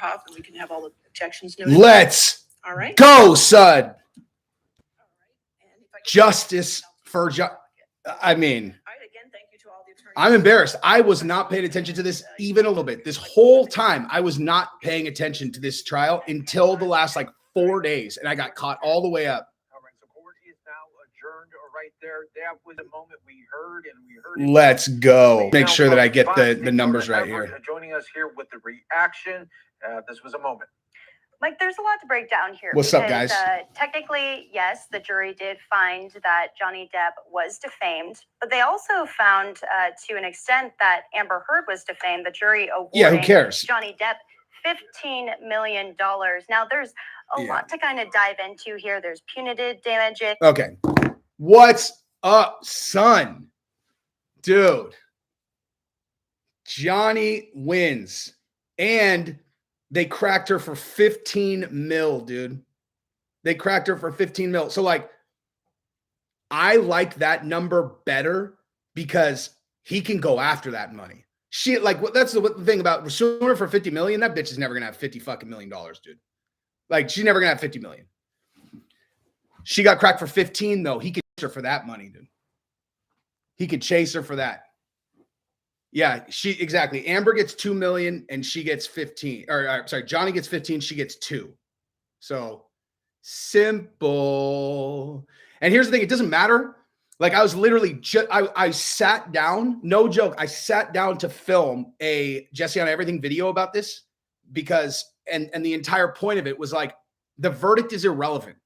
off and we can have all the objections noted. Let's all right. Go, son. Justice for I mean, I'm embarrassed. I was not paying attention to this even a little bit. This whole time, I was not paying attention to this trial until the last like 4 days, and I got caught all the way up. All right, so court is now adjourned right there. That was a moment we heard, and we heard. Let's go. Make sure that I get the numbers right here. Joining us here with the reaction. This was a moment. Mike, there's a lot to break down here. What's up, guys? Technically, yes, the jury did find that Johnny Depp was defamed, but they also found, to an extent, that Amber Heard was defamed. The jury awarded who cares? Johnny Depp $15 million. Now, there's a lot to kind of dive into here. There's punitive damages. Okay. What's up, son? Dude. Johnny wins. And they cracked her for 15 mil, dude. They cracked her for 15 mil. So, like, I like that number better because he can go after that money. She, like, that's the thing about suing her for 50 million. That bitch is never going to have 50 fucking million dollars, dude. Like, she's never going to have 50 million. She got cracked for 15, though. He could chase her for that money, dude. He could chase her for that. Yeah, exactly. Amber gets 2 million and she gets 15. Or sorry, Johnny gets 15, she gets 2. So simple. And here's the thing, it doesn't matter. Like, I was literally just I sat down, no joke. I sat down to film a Jesse on Everything video about this because and the entire point of it was like the verdict is irrelevant.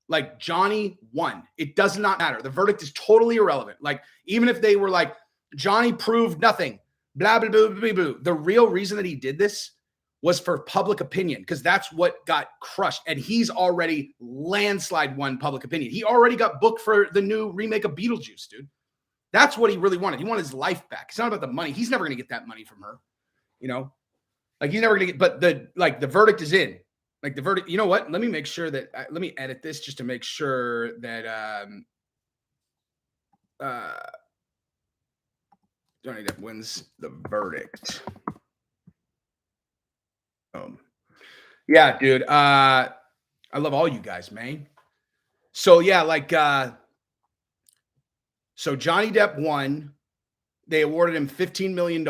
Like, Johnny won. It does not matter. The verdict is totally irrelevant. Like, even if they were like, Johnny proved nothing, blah, blah, blah, blah, blah. The real reason that he did this was for public opinion, because that's what got crushed. And he's already landslide won public opinion. He already got booked for the new remake of Beetlejuice, dude. That's what he really wanted. He wanted his life back. It's not about the money. He's never going to get that money from her. You know, like, he's never going to get, but the verdict is in. Like, the verdict, you know what? Let me make sure that, let me edit this just to make sure that, Johnny Depp wins the verdict. Yeah, dude. I love all you guys, man. So yeah, like, so Johnny Depp won. They awarded him $15 million.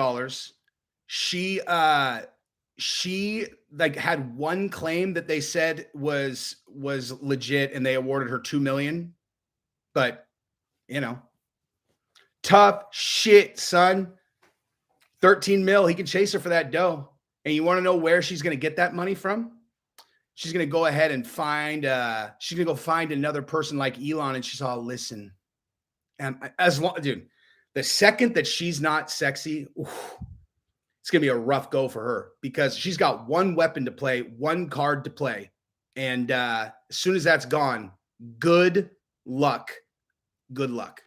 She like had one claim that they said was legit, and they awarded her 2 million. But, you know, tough shit, son. 13 mil. He can chase her for that dough. And you want to know where she's going to get that money from? She's going to go ahead and find, she's going to go find another person like Elon. And she's all, listen. And dude, the second that she's not sexy, it's going to be a rough go for her because she's got one weapon to play, one card to play. And as soon as that's gone, good luck. Good luck.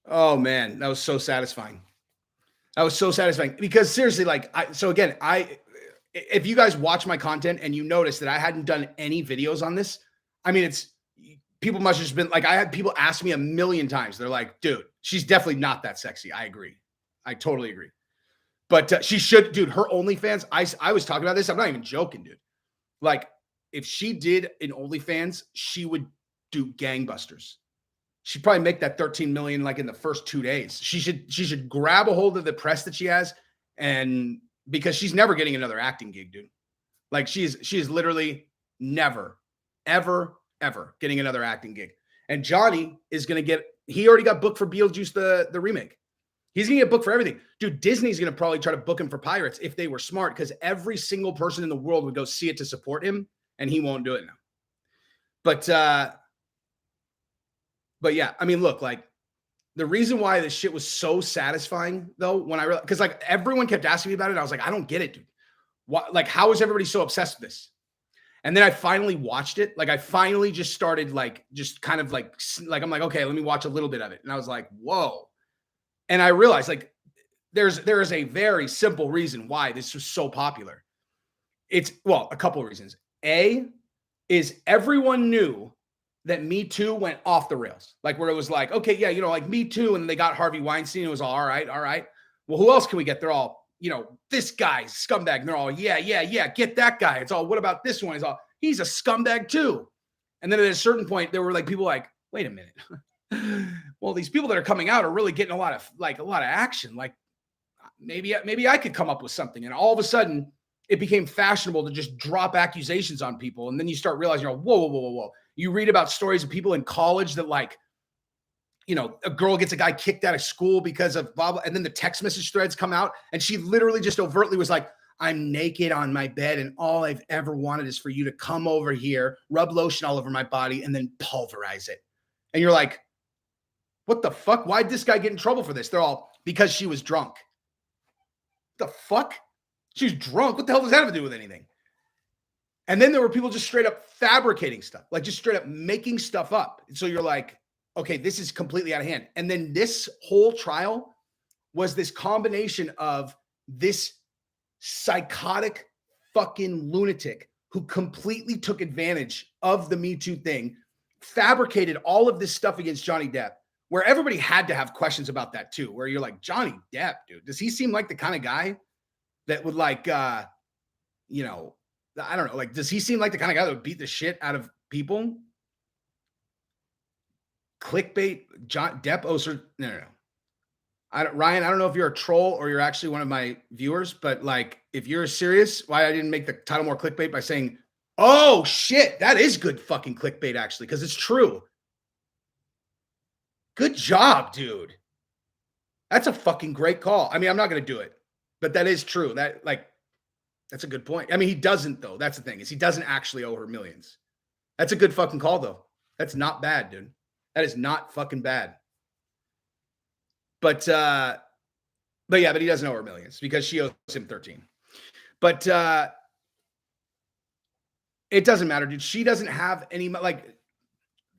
Oh, man, that was so satisfying. That was so satisfying because seriously, like, if you guys watch my content and you notice that I hadn't done any videos on this, I mean, people must have just been like, I had people ask me a million times. They're like, dude, she's definitely not that sexy. I agree. I totally agree. But she should, dude, her OnlyFans, I was talking about this. I'm not even joking, dude. Like, if she did an OnlyFans, she would do gangbusters. She'd probably make that 13 million like in the first 2 days. She should grab a hold of the press that she has, and because she's never getting another acting gig, dude. Like, she is literally never, ever, ever getting another acting gig. And Johnny is gonna he already got booked for Beetlejuice the remake. He's gonna get booked for everything. Dude, Disney's gonna probably try to book him for Pirates if they were smart, because every single person in the world would go see it to support him, and he won't do it now. But yeah, I mean, look, like, the reason why this shit was so satisfying, though, when I realized, because like everyone kept asking me about it, I was like, I don't get it, dude. What, like, how is everybody so obsessed with this? And then I finally watched it. Like, I finally just started, like, just kind of like I'm like, okay, let me watch a little bit of it. And I was like, whoa. And I realized, like, there is a very simple reason why this was so popular. It's, well, a couple of reasons. A is everyone knew that Me Too went off the rails. Like, where it was like, okay, yeah, you know, like Me Too, and they got Harvey Weinstein. It was all right. Well, who else can we get? They're all, this guy's scumbag. And they're all, yeah, get that guy. It's all, what about this one? It's all, he's a scumbag too. And then at a certain point, there were like people like, wait a minute. Well, these people that are coming out are really getting a lot of action. Like maybe I could come up with something. And all of a sudden it became fashionable to just drop accusations on people. And then you start realizing, whoa. You read about stories of people in college that like, a girl gets a guy kicked out of school because of blah, blah, and then the text message threads come out and she literally just overtly was like, I'm naked on my bed and all I've ever wanted is for you to come over here, rub lotion all over my body and then pulverize it. And you're like, what the fuck? Why'd this guy get in trouble for this? They're all, because she was drunk. The fuck? She was drunk. What the hell does that have to do with anything? And then there were people just straight up fabricating stuff, like just straight up making stuff up. And so you're like, okay, this is completely out of hand. And then this whole trial was this combination of this psychotic fucking lunatic who completely took advantage of the Me Too thing, fabricated all of this stuff against Johnny Depp, where everybody had to have questions about that too, where you're like, Johnny Depp, dude, does he seem like the kind of guy that would like, I don't know, like, does he seem like the kind of guy that would beat the shit out of people? Clickbait, John Depp, no. Ryan, I don't know if you're a troll or you're actually one of my viewers, but like, if you're serious, why I didn't make the title more clickbait by saying, oh shit, that is good fucking clickbait actually, because it's true. Good job, dude. That's a fucking great call. I mean, I'm not going to do it, but that is true. That's a good point. I mean, he doesn't though. That's the thing, is he doesn't actually owe her millions. That's a good fucking call though. That's not bad, dude. That is not fucking bad. But yeah, but he doesn't owe her millions because she owes him 13. But it doesn't matter, dude. She doesn't have any, like,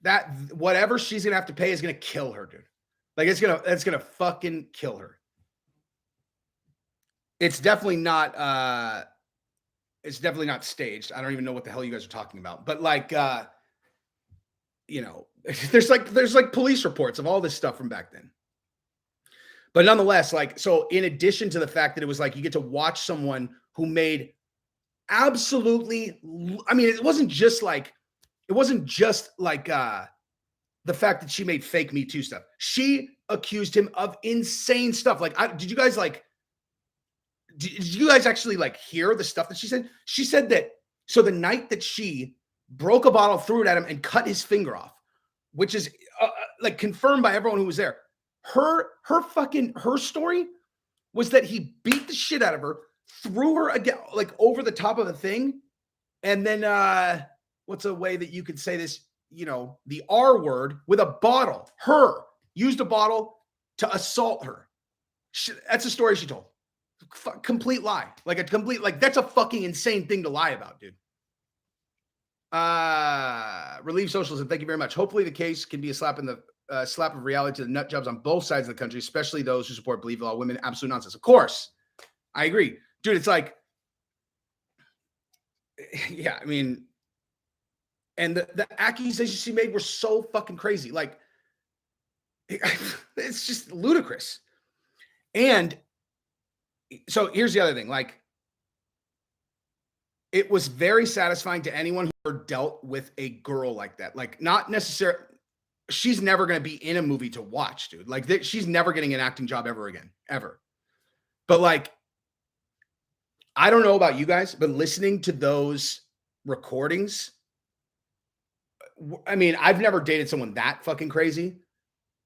that, whatever she's gonna have to pay is gonna kill her, dude. Like, that's gonna fucking kill her. It's definitely not staged. I don't even know what the hell you guys are talking about. But like, there's like police reports of all this stuff from back then. But nonetheless, like, so in addition to the fact that it was like, you get to watch someone who made absolutely, I mean, it wasn't just like the fact that she made fake Me Too stuff. She accused him of insane stuff. Like, did you guys actually like hear the stuff that she said? She said that, so the night that she broke a bottle, threw it at him and cut his finger off, which is like confirmed by everyone who was there. Her story was that he beat the shit out of her, threw her again, like over the top of the thing. And then, what's a way that you could say this, the R word, with a bottle. Used a bottle to assault her. That's a story she told. Complete lie. Like that's a fucking insane thing to lie about, dude. Relieve Socialism, thank you very much. Hopefully the case can be a slap of reality to the nut jobs on both sides of the country, especially those who support believe all women. Absolute nonsense. Of course, I agree, dude. It's like, yeah, I mean, and the accusations she made were so fucking crazy. Like, it's just ludicrous. And so here's the other thing. Like, it was very satisfying to anyone who ever dealt with a girl like that. Like, not necessarily, she's never going to be in a movie to watch, dude. Like, she's never getting an acting job ever again, ever. But like, I don't know about you guys, but listening to those recordings, I mean, I've never dated someone that fucking crazy,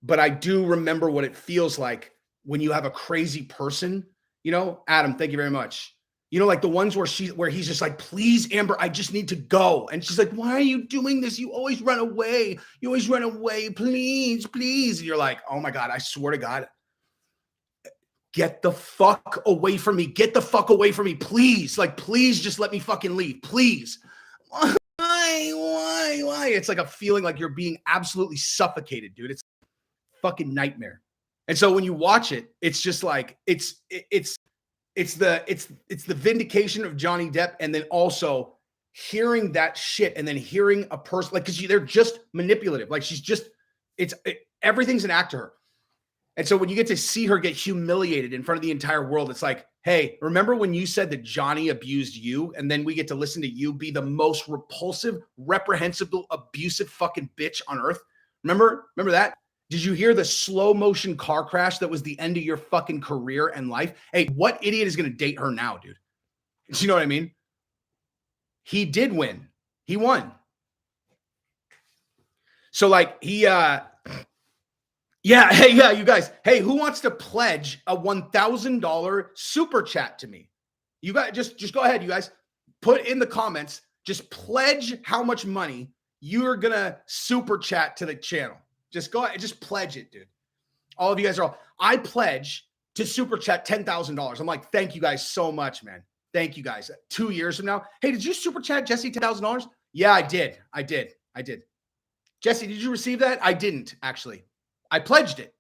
but I do remember what it feels like when you have a crazy person, Adam, thank you very much. Like the ones where he's just like, please, Amber, I just need to go. And she's like, why are you doing this? You always run away. Please, please. And you're like, oh my God, I swear to God, get the fuck away from me. Get the fuck away from me. Please. Like, please just let me fucking leave. Please. Why? It's like a feeling like you're being absolutely suffocated, dude. It's a fucking nightmare. And so when you watch it, it's just like, it's the vindication of Johnny Depp, and then also hearing that shit, and then hearing a person like, because they're just manipulative. Like, everything's an act to her. And so when you get to see her get humiliated in front of the entire world, it's like, hey, remember when you said that Johnny abused you? And then we get to listen to you be the most repulsive, reprehensible, abusive fucking bitch on earth. Remember that? Did you hear the slow motion car crash that was the end of your fucking career and life? Hey, what idiot is going to date her now, dude? Do you know what I mean? He did win. He won. So like hey, you guys. Hey, who wants to pledge a $1,000 super chat to me? You guys just go ahead, you guys. Put in the comments, just pledge how much money you're going to super chat to the channel. Just go ahead, just pledge it, dude. All of you guys are I pledge to super chat $10,000. I'm like, thank you guys so much, man. Thank you guys. 2 years from now. Hey, did you super chat Jesse $10,000? Yeah, I did. Jesse, did you receive that? I didn't, actually. I pledged it.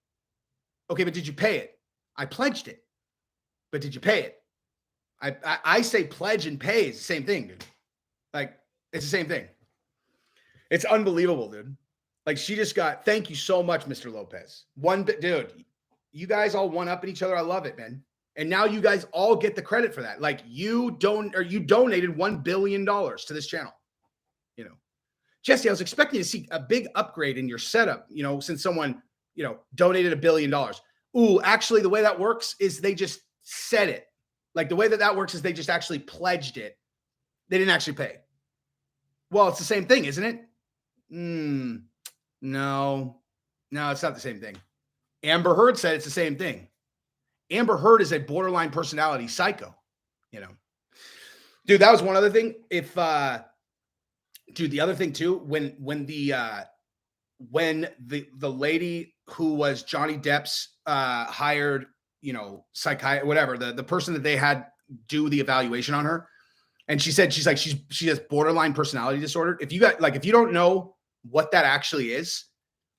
Okay, but did you pay it? I pledged it. But did you pay it? I say pledge and pay is the same thing, dude. Like, it's the same thing. It's unbelievable, dude. Like, she just got, thank you so much, Mr. Lopez. Dude, you guys all one-up at each other. I love it, man. And now you guys all get the credit for that. Like, you donated $1 billion to this channel. You know, Jesse, I was expecting to see a big upgrade in your setup, you know, since someone, you know, donated $1 billion. Ooh, actually, the way that works is they just said it. Like, the way that works is they just actually pledged it. They didn't actually pay. Well, it's the same thing, isn't it? No, it's not the same thing. Amber Heard said it's the same thing. Amber Heard is a borderline personality psycho, you know. Dude, that was one other thing. Dude, the other thing too, when the lady who was Johnny Depp's hired, you know, psychiatrist, whatever, the person that they had do the evaluation on her, and she said she has borderline personality disorder. If you don't know what that actually is,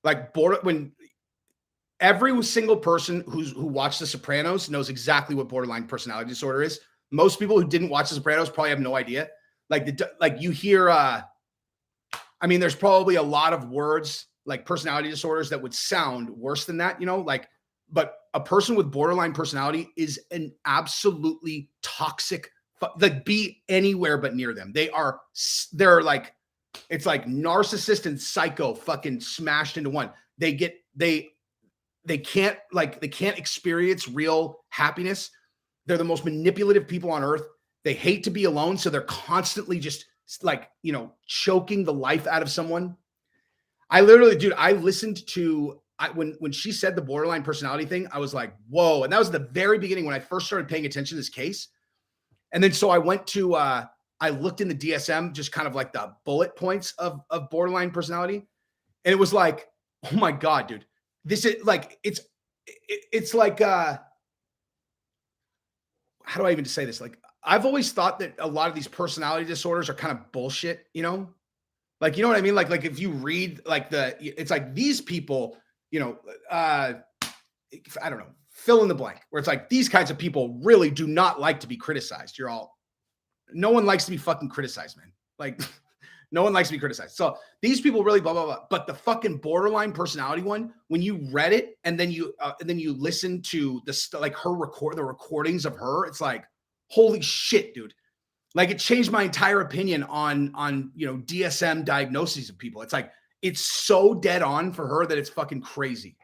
like when every single person who watched The Sopranos knows exactly what borderline personality disorder is. Most people who didn't watch The Sopranos probably have no idea. Like you hear, I mean, there's probably a lot of words like personality disorders that would sound worse than that, you know, like, but a person with borderline personality is an absolutely toxic, like, be anywhere but near them. They're like, it's like narcissist and psycho fucking smashed into one. They can't experience real happiness. They're the most manipulative people on earth. They hate to be alone. So they're constantly just like, you know, choking the life out of someone. I literally, dude, I listened to, when she said the borderline personality thing, I was like, whoa. And that was the very beginning when I first started paying attention to this case. And then, so I went to, I looked in the DSM, just kind of like the bullet points of borderline personality. And it was like, oh my God, dude, this is like, it's like, how do I even say this? Like, I've always thought that a lot of these personality disorders are kind of bullshit, you know? Like, you know what I mean? Like if you read like it's like these people, you know, I don't know, fill in the blank, where it's like these kinds of people really do not like to be criticized. No one likes to be fucking criticized, man. Like, no one likes to be criticized. So these people really blah, blah, blah. But the fucking borderline personality one, when you read it and then you listen to the recordings of her, it's like, holy shit, dude. Like, it changed my entire opinion on, you know, DSM diagnoses of people. It's like, it's so dead on for her that it's fucking crazy.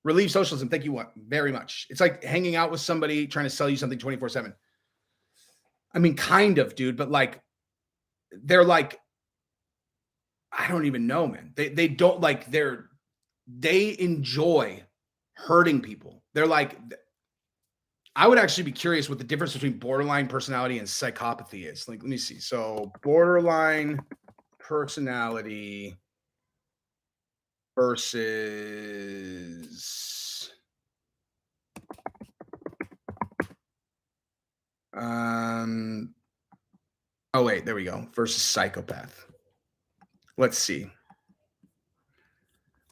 Relieve socialism. Thank you very much. It's like hanging out with somebody trying to sell you something 24/7. I mean, kind of, dude, but like, they're like, I don't even know, man. They don't like, they enjoy hurting people. They're like, I would actually be curious what the difference between borderline personality and psychopathy is. Like, let me see. So borderline personality versus oh wait, there we go. Versus psychopath. Let's see.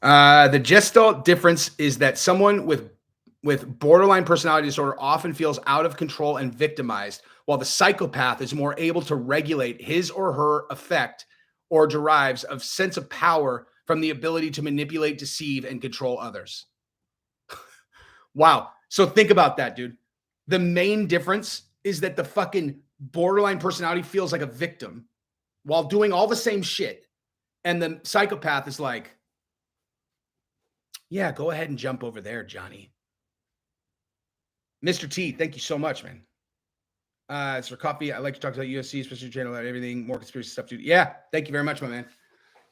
The gestalt difference is that someone with borderline personality disorder often feels out of control and victimized, while the psychopath is more able to regulate his or her affect or derives a sense of power from the ability to manipulate, deceive, and control others. Wow. So think about that, dude. The main difference is that the fucking borderline personality feels like a victim while doing all the same shit. And the psychopath is like, yeah, go ahead and jump over there, Johnny. Mr. T, thank you so much, man. It's for coffee. I like to talk about UFC, especially channel and everything, more conspiracy stuff, dude. Yeah, thank you very much, my man.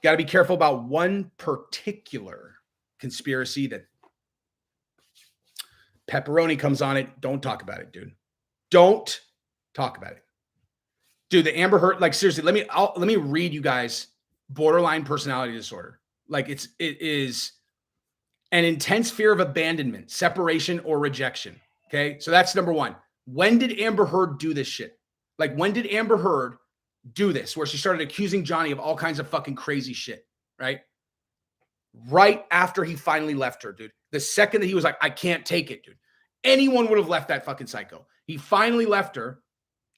Got to be careful about one particular conspiracy that pepperoni comes on it. Don't talk about it, dude. Don't talk about it. Dude, the Amber Heard, like seriously, let me read you guys borderline personality disorder. Like it is an intense fear of abandonment, separation, or rejection. Okay. So that's number one. When did Amber Heard do this shit? Like, when did Amber Heard do this, where she started accusing Johnny of all kinds of fucking crazy shit, right? Right after he finally left her, dude. The second that he was like, I can't take it, dude. Anyone would have left that fucking psycho. He finally left her.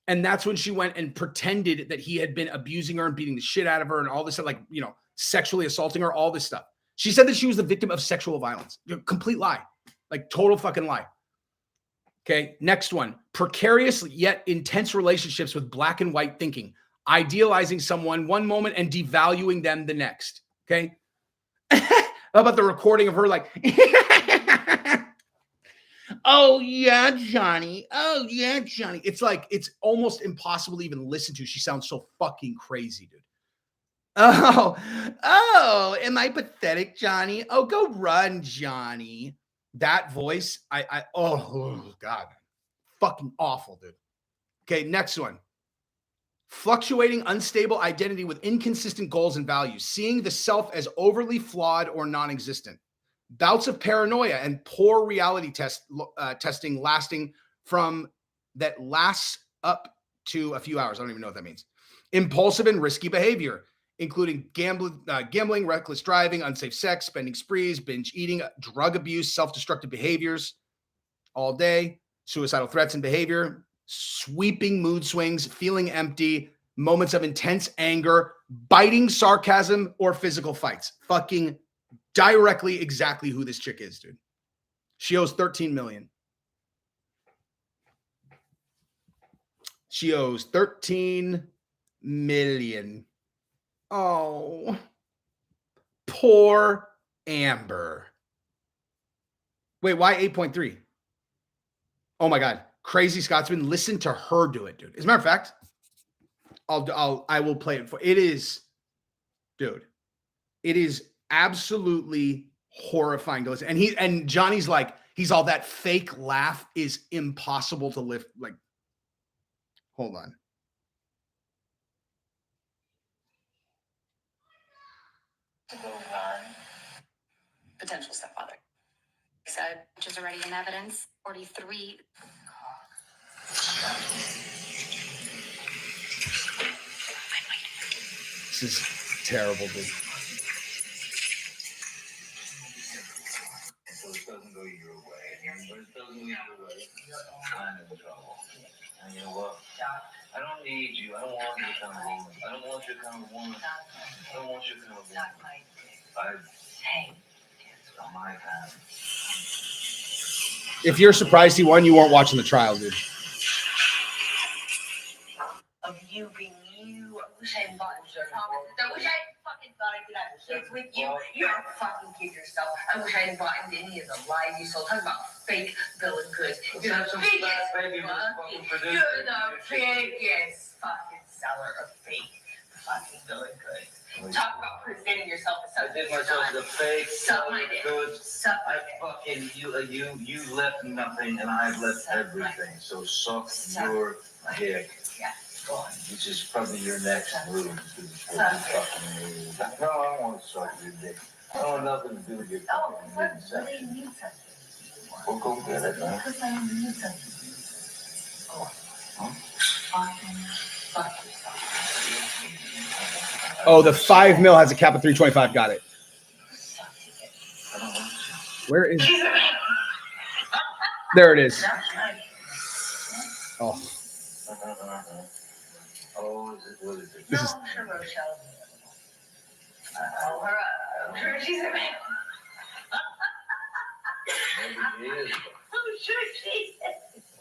And that's when she went and pretended that he had been abusing her and beating the shit out of her and all this stuff, like, you know, sexually assaulting her, all this stuff. She said that she was the victim of sexual violence. Complete lie. Like, total fucking lie. Okay, next one. Precarious yet intense relationships with black and white thinking. Idealizing someone one moment and devaluing them the next. Okay? How about the recording of her like, oh, yeah, Johnny. Oh, yeah, Johnny. It's like, it's almost impossible to even listen to. She sounds so fucking crazy, dude. Oh, am I pathetic, Johnny? Oh, go run, Johnny. That voice, oh, God. Fucking awful, dude. Okay, next one. Fluctuating, unstable identity with inconsistent goals and values. Seeing the self as overly flawed or non-existent. Bouts of paranoia and poor reality testing lasting from that lasts up to a few hours. I don't even know what that means. Impulsive and risky behavior, including gambling, reckless driving, unsafe sex, spending sprees, binge eating, drug abuse, self-destructive behaviors all day, suicidal threats and behavior, sweeping mood swings, feeling empty, moments of intense anger, biting sarcasm, or physical fights. Fucking directly exactly who this chick is, dude. She owes 13 million. She owes 13 million. Oh, poor Amber. Wait, why 8.3? Oh my God. Crazy Scotsman. Listen to her do it, dude. As a matter of fact, I will play it for it is, dude. It is absolutely horrifying to listen. And Johnny's like, he's all that fake laugh is impossible to lift. Like, hold on. Potential stepfather. Said, which is already in evidence. 43. This is terrible, dude. So it doesn't go your way. But it doesn't go your way. I'm in trouble. And you know what? I don't need you. I don't want you kind of woman. I don't want you kind of woman. I don't want you kind of woman. I'm my kind. If you're surprised he won, you weren't watching the trial, dude. Of you being you. I wish I bought your promise. I wish I fucking thought I could have kids with you. You're a fucking kid yourself. I wish I didn't bought into any of the lies you sold. Talking about fake bill of goods. You're the biggest fucking, you're the biggest fucking seller of fake fucking bill of goods. Talk about presenting yourself as I something did you're myself not. the fake. Suck my dick. Suck my dick. Fucking you left nothing and I've left everything. So suck your dick. Yeah. Which is probably your next move. No, I don't want to suck your dick. I don't want nothing to do with your fucking section. We'll go get it, man. Oh, the 5 mil has a cap of 325. Got it. Where is it? There it is. Oh. Oh, what is it? This is Maybe he is. I'm sure she is.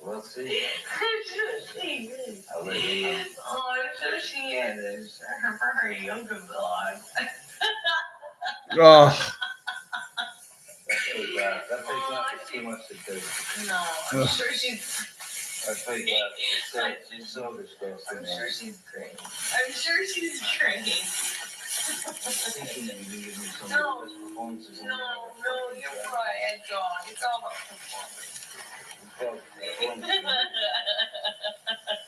We'll see. I'm sure she is. I'll let you know. Oh, I'm sure she is. For her younger blood. Oh, That's pretty bad. That takes not too much to do. No, I'm sure she's. That's pretty bad. She's so disgusting. I'm sure she's great. I'm sure she's great. Thinking that you can give me some No, of his performances. No, you're right, John. It's all about performance.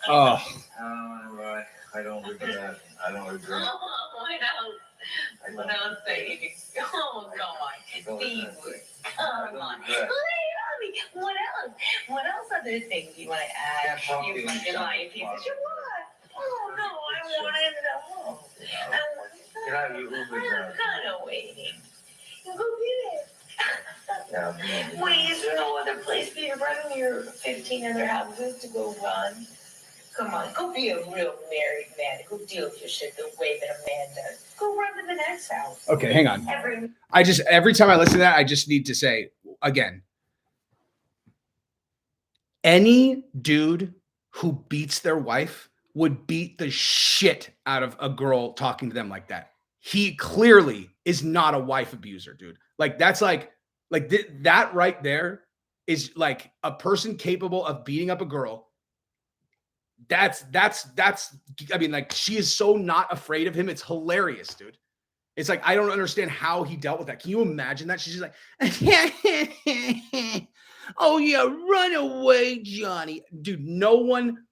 oh, Right. I don't regret. I don't regret. What else, baby? Oh, God. Steve. Come on. regret. What else? What else other things you want to add? Can't talk You to you fucking anytime. lying piece of shit. What? Oh, no, I want to know. Get out of your Uber I'm drive. kind of waiting. Go get it. Yeah, man. Wait, is there no other place for your brother in your 15 other houses to go run? Come on, go be a real married man. Go deal with your shit the way that a man does. Go run to the next house. okay, hang on. Every Every time I listen to that, I just need to say again, any dude who beats their wife would beat the shit out of a girl talking to them like that. He clearly is not a wife abuser, dude. Like that's like that right there is like a person capable of beating up a girl. That's I mean, like she is so not afraid of him. It's hilarious, dude. It's like I don't understand how he dealt with that. Can you imagine that? She's just like, oh yeah, run away, Johnny. Dude, no one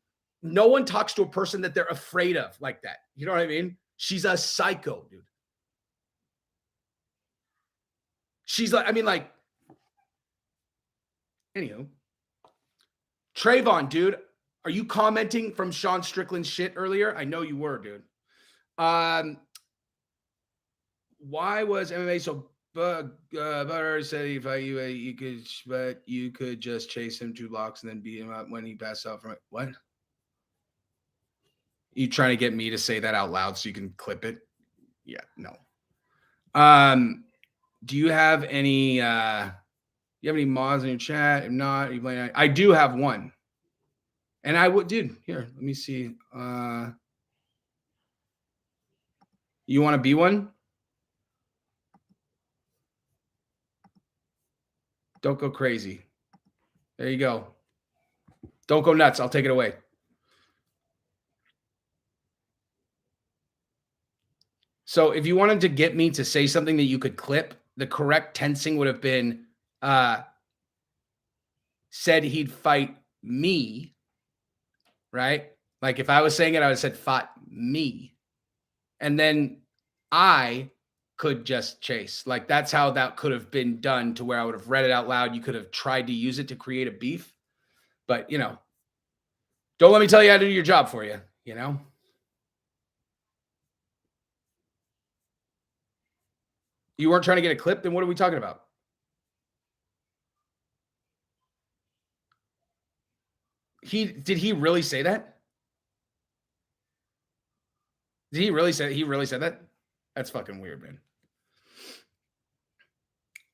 talks to a person that they're afraid of like that. You know what I mean? She's a psycho, dude. She's like, I mean, like, anywho. Trayvon, dude, are you commenting from Sean Strickland's shit earlier? I know you were, dude. Why was MMA so Butter said if you could just chase him 2 blocks and then beat him up when he passed out from it. What? You trying to get me to say that out loud so you can clip it? Yeah, no. Do you have any mods in your chat? If not, you playing? I do have one. And I would, dude, here, let me see. You want to be one? Don't go crazy. There you go. Don't go nuts. I'll take it away. So if you wanted to get me to say something that you could clip, the correct tensing would have been said he'd fight me, right? Like if I was saying it, I would have said fought me. And then I could just chase. Like that's how that could have been done to where I would have read it out loud. You could have tried to use it to create a beef. But, you know, don't let me tell you how to do your job for you, you know? You weren't trying to get a clip, then what are we talking about? Did he really say that? Did he really say that? That's fucking weird, man.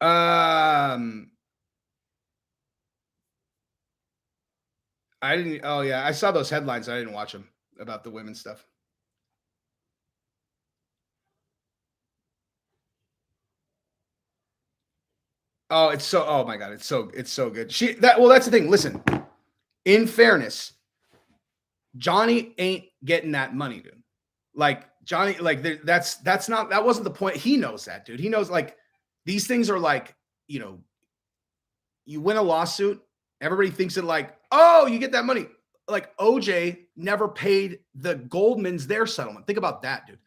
I didn't. Oh yeah, I saw those headlines. I didn't watch them about the women stuff. Oh, it's so. Oh my god, it's so good. That's the thing. Listen, in fairness, Johnny ain't getting that money, dude. Like Johnny, like that wasn't the point. He knows that, dude. He knows like these things are like, you know, you win a lawsuit, everybody thinks it like, oh, you get that money. Like OJ never paid the Goldmans their settlement. Think about that, dude.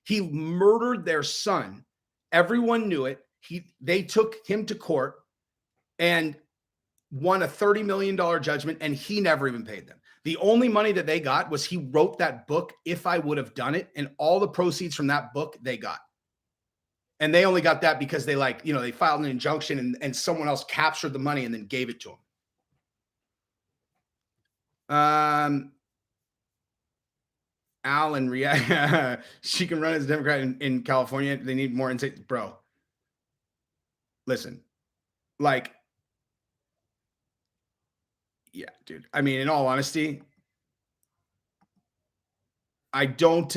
He murdered their son. Everyone knew it. They took him to court and won a $30 million judgment, and he never even paid them. The only money that they got was he wrote that book, If I Would Have Done It, and all the proceeds from that book they got. And they only got that because they they filed an injunction and someone else captured the money and then gave it to him. Alan, she can run as a Democrat in California. They need more insight. Bro, listen, like Yeah, dude. I mean, in all honesty, I don't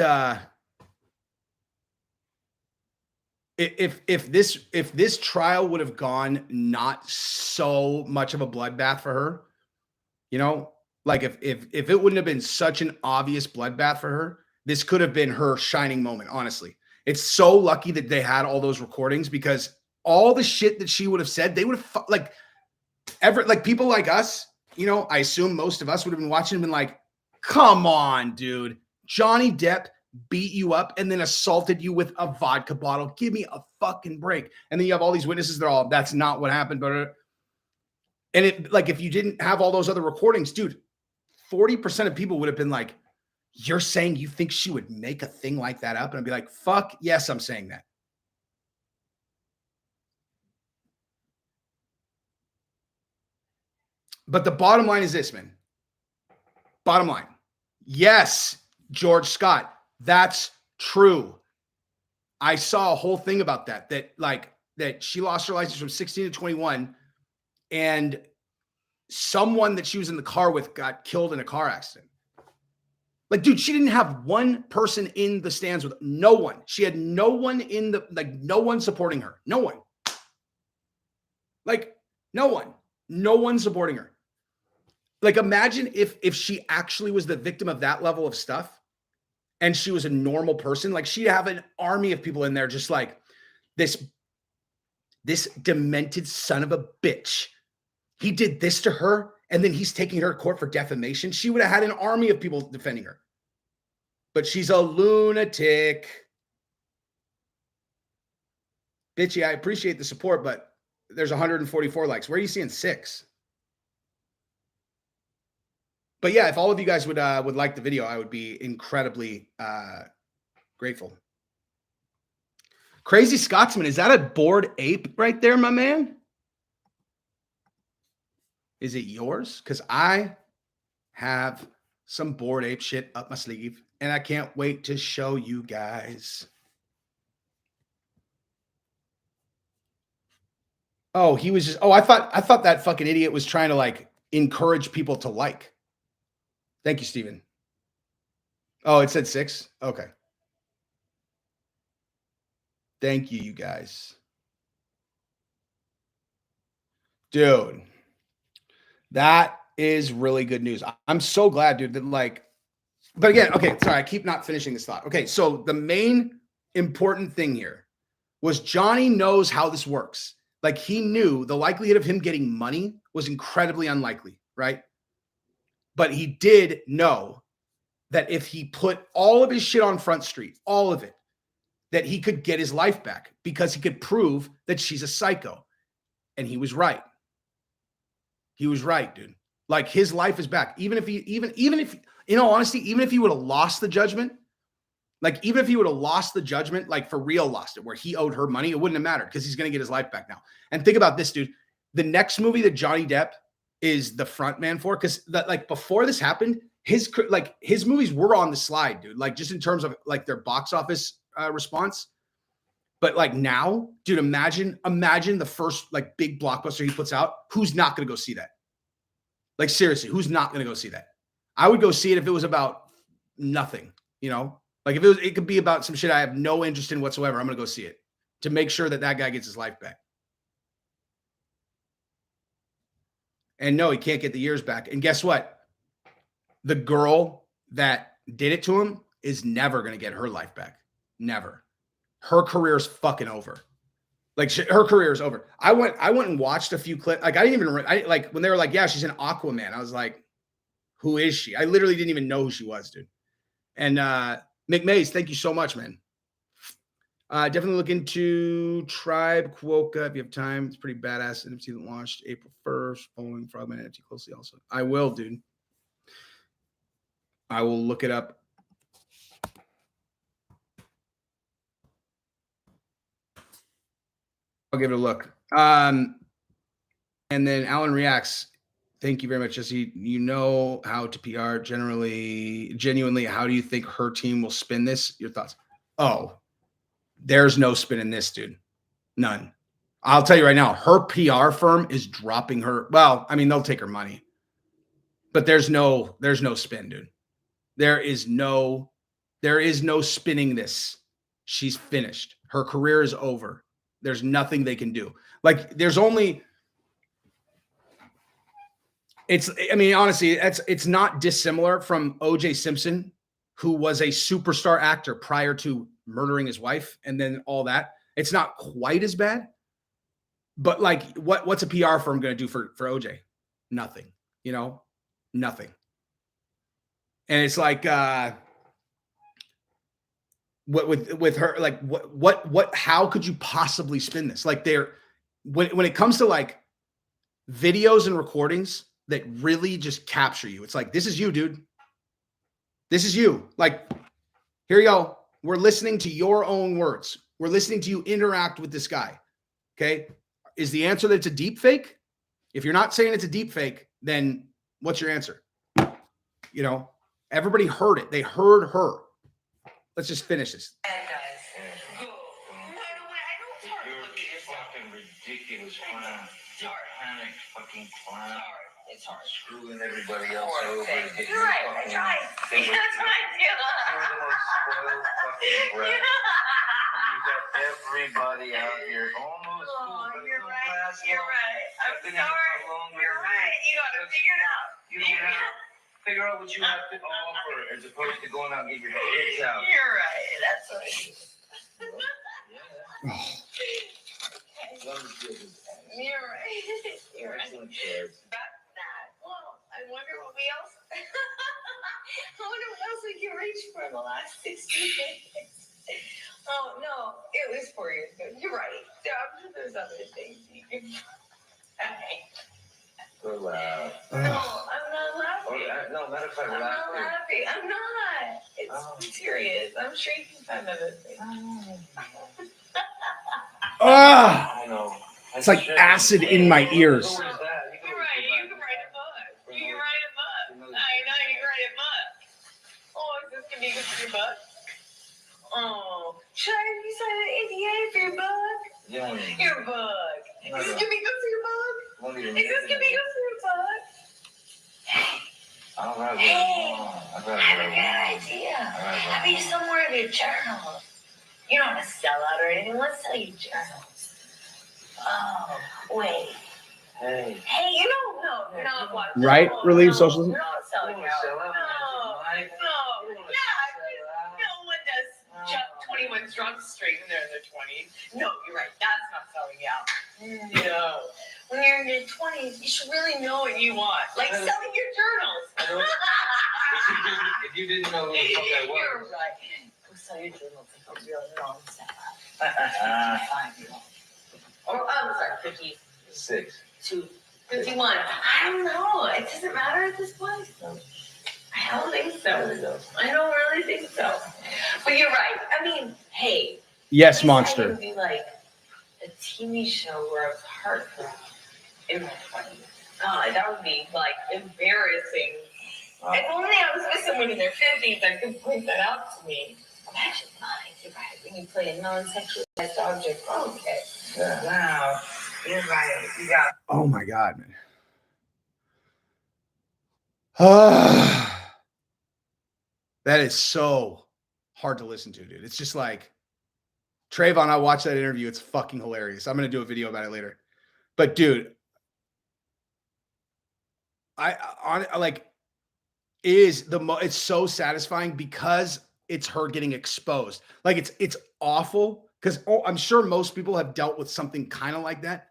if this trial would have gone not so much of a bloodbath for her, you know, like if it wouldn't have been such an obvious bloodbath for her, this could have been her shining moment, honestly. It's so lucky that they had all those recordings, because all the shit that she would have said, they would have like people like us, you know, I assume most of us would have been watching and been like, come on, dude. Johnny Depp beat you up and then assaulted you with a vodka bottle. Give me a fucking break. And then you have all these witnesses. They're all, that's not what happened. But and it, like, if you didn't have all those other recordings, dude, 40% of people would have been like, you're saying you think she would make a thing like that up? And I'd be like, fuck yes, I'm saying that. But the bottom line is this, man. Bottom line. Yes, George Scott, that's true. I saw a whole thing about that she lost her license from 16 to 21, and someone that she was in the car with got killed in a car accident. Like, dude, she didn't have one person in the stands with no one. She had no one in the, like, no one supporting her. No one. Like, no one supporting her. Like, imagine if she actually was the victim of that level of stuff and she was a normal person. Like, she'd have an army of people in there just like, this demented son of a bitch. He did this to her, and then he's taking her to court for defamation. She would have had an army of people defending her. But she's a lunatic. Bitchy, I appreciate the support, but there's 144 likes. Where are you seeing 6? But yeah, if all of you guys would like the video, I would be incredibly grateful. Crazy Scotsman, is that a bored ape right there, my man? Is it yours? Because I have some bored ape shit up my sleeve, and I can't wait to show you guys. Oh, he was just, I thought that fucking idiot was trying to like encourage people to like. Thank you, Steven. Oh, it said 6? Okay. Thank you, you guys. Dude, that is really good news. I'm so glad, dude, that like, but again, okay, sorry, I keep not finishing this thought. Okay, so the main important thing here was Johnny knows how this works. Like, he knew the likelihood of him getting money was incredibly unlikely, right? But he did know that if he put all of his shit on Front Street, all of it, that he could get his life back because he could prove that she's a psycho. And he was right. He was right, dude. Like, his life is back. Even if, in all honesty, even if he would have lost the judgment, like for real lost it, where he owed her money, it wouldn't have mattered because he's going to get his life back now. And think about this, dude. The next movie that Johnny Depp is the front man for, because like before this happened, his movies were on the slide, dude. Like, just in terms of like their box office response. But like now, dude, imagine the first like big blockbuster he puts out. Who's not going to go see that? Like, seriously, who's not going to go see that? I would go see it if it was about nothing, you know? Like, if it could be about some shit I have no interest in whatsoever, I'm going to go see it to make sure that guy gets his life back. And no, he can't get the years back. And guess what? The girl that did it to him is never going to get her life back. Never. Her career's fucking over. Like, her career is over. I went and watched a few clips. Like, I didn't even, like, when they were like, yeah, she's an Aquaman. I was like, who is she? I literally didn't even know who she was, dude. And McMays, thank you so much, man. Definitely look into Tribe Quokka if you have time. It's pretty badass. NFT that launched April 1st, following Frogman NFT closely also. I will, dude. I will look it up. I'll give it a look. And then Alan reacts. Thank you very much, Jesse. You know how to PR genuinely. How do you think her team will spin this? Your thoughts? Oh, there's no spin in this, dude. None. I'll tell you right now, her PR firm is dropping her. Well, I mean, they'll take her money. But there's no spin, dude. There is no spinning this. She's finished. Her career is over. There's nothing they can do. Like there's only I mean, honestly, it's not dissimilar from O.J. Simpson, who was a superstar actor prior to murdering his wife and then all that. It's not quite as bad. But like what's a PR firm going to do for OJ? Nothing. You know? Nothing. And it's like what with her, like what how could you possibly spin this? Like when it comes to like videos and recordings that really just capture you, it's like, this is you, dude. This is you. Like, here you go. We're listening to your own words. We're listening to you interact with this guy. Okay. Is the answer that it's a deep fake? If you're not saying it's a deep fake, then what's your answer? You know, everybody heard it. They heard her. Let's just finish this. You're fucking ridiculous clown. You're panic fucking clown. It's hard. Screwing everybody else over to get You're right. I tried. That's what I do. You're the most spoiled fucking brat. You got everybody out here almost. Oh, but you're don't right. last You're long. right. I'm I've been here sorry. how long You're with right. You gotta figure it out. You don't have figure out what you have to offer as opposed to going out and get your tits out. You're right. That's what I do. You're right. You're right. Excellent choice. Back to that. Well, I wonder what we else. I wonder what else we can reach for in the last 60 days. Oh no, it was 4 years ago. You're right. I'm sure there's other things you can. Go loud. No, I'm not laughing. No, matter of fact, I'm not laughter. laughing. I'm not. It's serious. I'm sure you can find other things. Ah, I know. it's like acid in my ears. So is that. You can You're right. You can write a book. You can write a book. I know you can write a book. Oh, is this gonna be good for your book? Oh, should I have you sign an NDA for your book? Yeah. Your book. Is this gonna be good for your book? Won't even Is this gonna be good for your book? I don't know. Hey, I'd I have a good idea. Have you somewhere in your journals? You don't have to sell out or anything. Let's sell you journals. Oh, wait. Hey. Hey, you don't know. You're not watching. Right? No, Relieve no, socialism? You're not selling out. Sell out. No. Yeah, no one does 21 drunk straight when they're in their 20s. No, you're right. That's not selling out. No. When you're in your 20s, you should really know what you want. Like selling your journals. If you didn't know who the fuck I was. You're right. Go sell your journals like a real non-seller. 55-year-old. Or, I'm sorry, 52, 6. 51. I don't know. It doesn't matter at this point. I don't think so. I don't really think so. But you're right. I mean, hey. Yes, at least I monster. can do like a TV show where I was heartbroken in my 20s. God, that would be like embarrassing. If only I was with someone in their 50s that could point that out to me. Imagine mine. You're right. When you play a non-sexualized object. Okay. Yeah. Wow. You're right. You got. Oh my God, man. Ah, that is so hard to listen to, dude. It's just like Trayvon, I watched that interview. It's fucking hilarious. I'm going to do a video about it later. But dude, I like it's so satisfying because it's her getting exposed. Like it's awful because I'm sure most people have dealt with something kind of like that.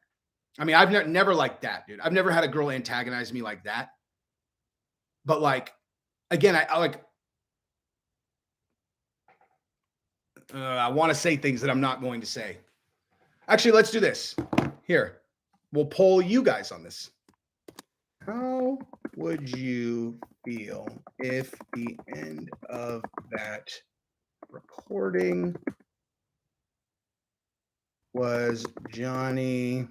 I mean, I've never liked that, dude. I've never had a girl antagonize me like that. But like, again, I want to say things that I'm not going to say. Actually, let's do this. Here, we'll poll you guys on this. How would you feel if the end of that recording was Johnny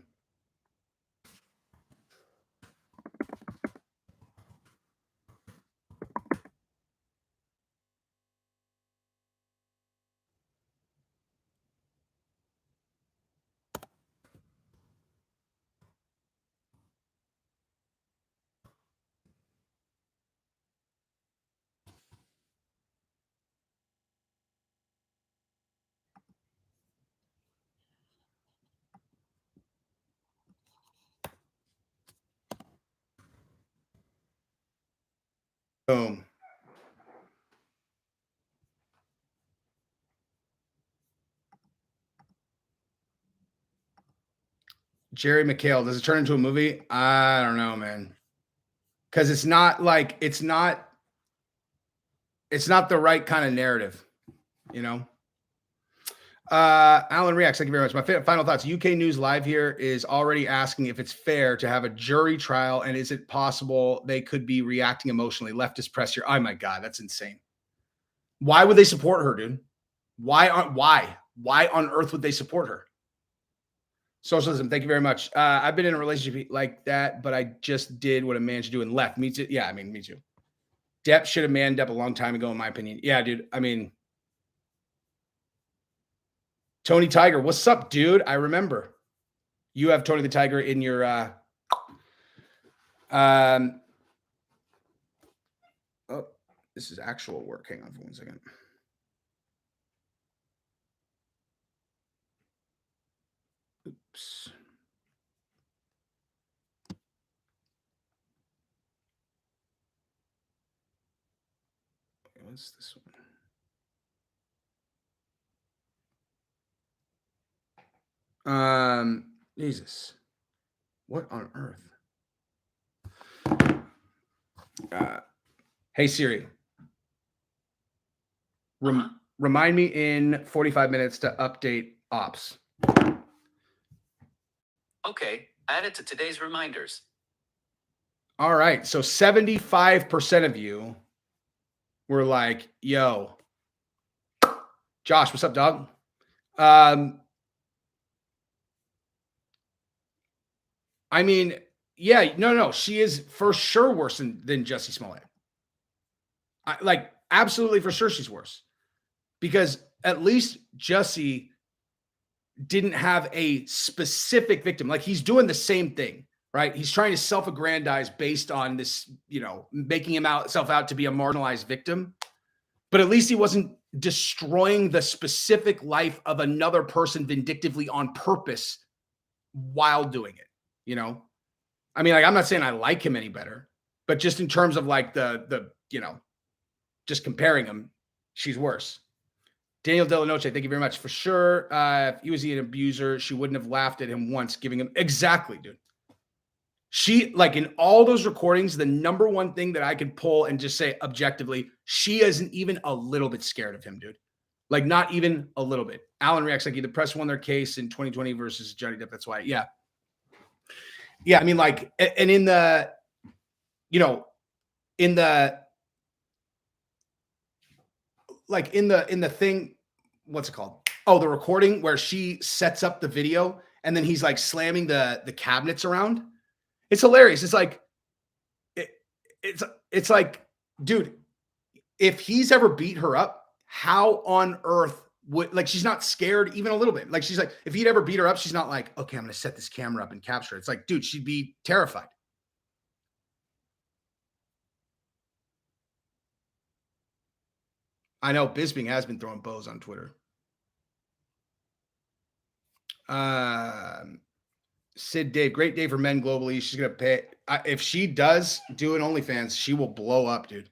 Boom. Jerry McHale, does it turn into a movie? I don't know, man. Because it's not the right kind of narrative, you know? Alan Reacts, thank you very much. My final thoughts. UK News Live here is already asking if it's fair to have a jury trial, and is it possible they could be reacting emotionally? Leftist press here. Oh my God, that's insane. Why would they support her, dude? Why on earth would they support her? Socialism, thank you very much. I've been in a relationship like that, but I just did what a man should do and left. Me too. Yeah, I mean, me too. Depp should have manned up a long time ago, in my opinion. Yeah, dude. I mean, Tony Tiger, what's up, dude? I remember. You have Tony the Tiger in your oh, this is actual work. Hang on for 1 second. Oops. What's this one? Jesus. What on earth? Hey Siri. Remind me in 45 minutes to update ops. Okay, add it to today's reminders. All right. So 75% of you were like, yo, Josh, what's up, dog? I mean, yeah, no, she is for sure worse than Jussie Smollett. Absolutely for sure she's worse. Because at least Jussie didn't have a specific victim. Like, he's doing the same thing, right? He's trying to self-aggrandize based on this, making himself out to be a marginalized victim. But at least he wasn't destroying the specific life of another person vindictively on purpose while doing it. I mean, I'm not saying I like him any better, but just in terms of the just comparing them, she's worse. Daniel Delanoche, thank you very much. For sure, if he was an abuser, she wouldn't have laughed at him once, giving him... Exactly, dude. She, in all those recordings, the number one thing that I could pull and just say objectively, she isn't even a little bit scared of him, dude. Not even a little bit. Alan reacts like the press won their case in 2020 versus Johnny Depp. That's why. Yeah. Yeah, I mean, and in the, in the thing, what's it called? Oh, the recording where she sets up the video and then he's slamming the cabinets around. It's hilarious. It's it's like, dude, if he's ever beat her up, how on earth would, she's not scared even a little bit. She's if he'd ever beat her up, she's not okay, I'm going to set this camera up and capture it. It's dude, she'd be terrified. I know Bisping has been throwing bows on Twitter. Sid Dave, great day for men globally. She's going to pay. If she does do an OnlyFans, she will blow up, dude.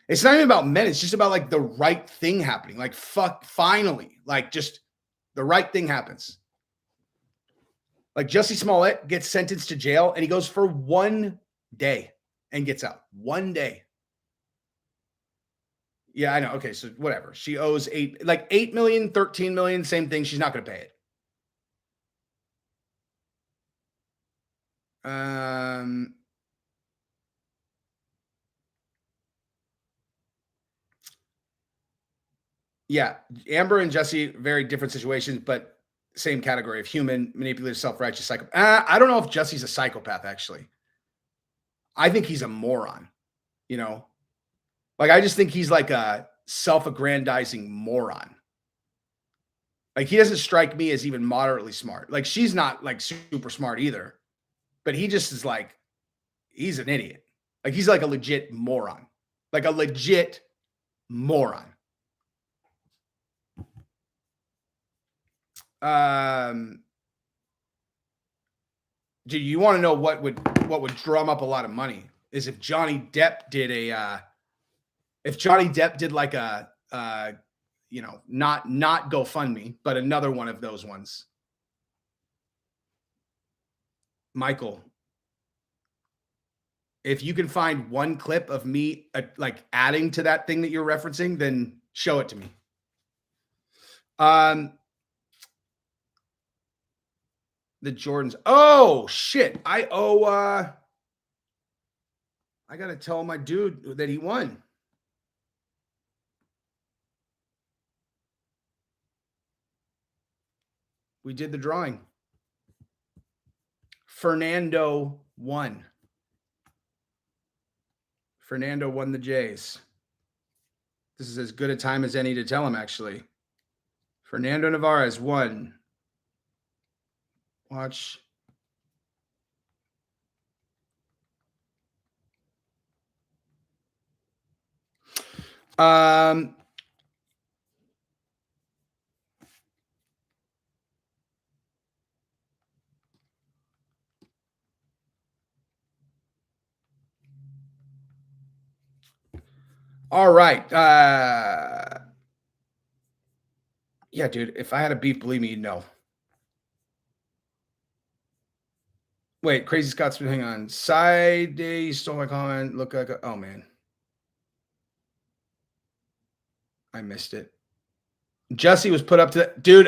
It's not even about men. It's just about the right thing happening. Fuck, finally, just the right thing happens. Jussie Smollett gets sentenced to jail and he goes for 1 day and gets out. 1 day. Yeah, I know. Okay, so whatever. She owes 8 million, 13 million, same thing. She's not going to pay it. Yeah, Amber and Jussie, very different situations, but same category of human, manipulative, self-righteous psychopath. I don't know if Jussie's a psychopath, actually. I think he's a moron, I just think he's a self-aggrandizing moron. He doesn't strike me as even moderately smart. She's not super smart either, but he just is he's an idiot. He's a legit moron, a legit moron. Do you want to know what would drum up a lot of money is if Johnny Depp did a If Johnny Depp did like a you know, not GoFundMe, but another one of those ones. Michael, if you can find one clip of me like adding to that thing that you're referencing, then show it to me. The Jordans. Oh shit. I gotta tell my dude that he won. We did the drawing. Fernando won. Fernando won the Jays. This is as good a time as any to tell him, actually. Fernando Navarez won. Watch. All right. Yeah, dude, if I had a beef, believe me, you'd know. Wait, Crazy Scott's been hang on. Side day, you stole my comment. Look like oh man. I missed it. Jesse was put up to that. Dude,